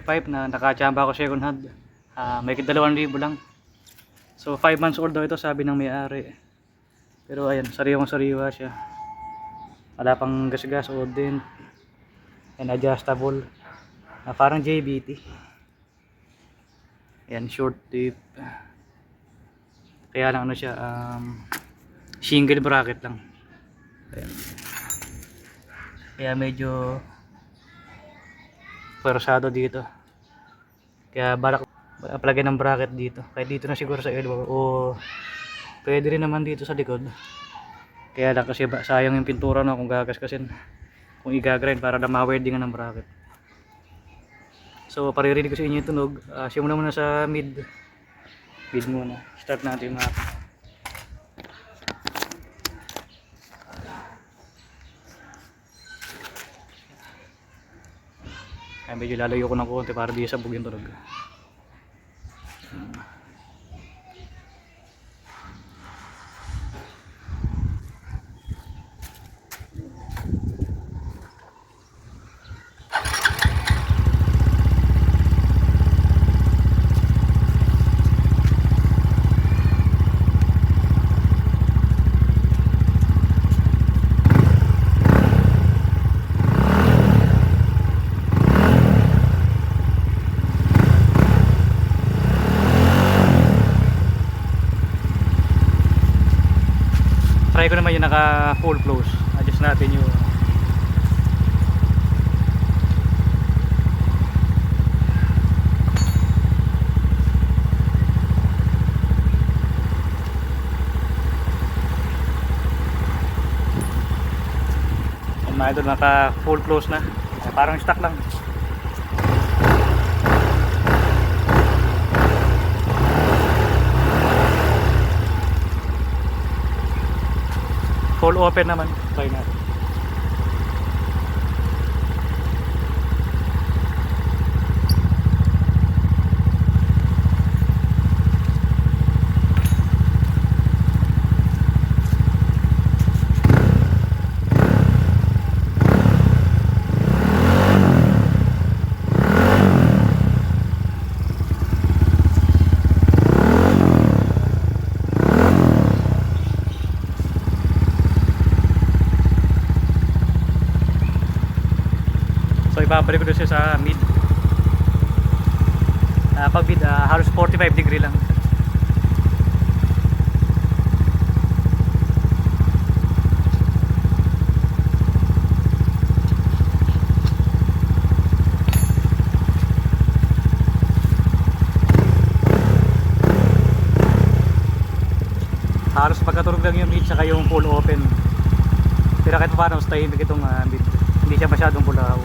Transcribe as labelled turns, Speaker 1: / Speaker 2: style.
Speaker 1: 5.5 na nakachamba ko second hand. May 2,000 lang. So 5 months old daw ito, sabi ng may-ari. Pero ayan, sariwang-sariwa siya. Wala pang gas-gas o dent. And adjustable. Parang JBT. Ayan, short tip. Kaya lang ano siya, single bracket lang. Ayan. Kaya medyo persado dito. Kaya balak palagay ng bracket dito. Kaya dito na siguro sa elbow. O pwede rin naman dito sa likod. Kaya lang kasi sayang yung pintura na kung gagaskasin. Kung igagrind para na ma-weldingan ng bracket. So paririnig ko sa inyo yung tunog. Simula muna sa mid muna. Start natin yung map. Kaya medyo lalayo ko ng konti para di sabog yung tunog. Try ko naman yung naka full close. Adjust natin yung mga idol, naka full close na. Parang stock lang. Full open naman. Try natin. So ibabalik ko doon siya sa mid. Pag mid, halos 45 degree lang. Halos pagkatulog lang yung mid saka yung full open. Pero kahit paano, tahimik itong mid. Hindi siya masyadong bulaw.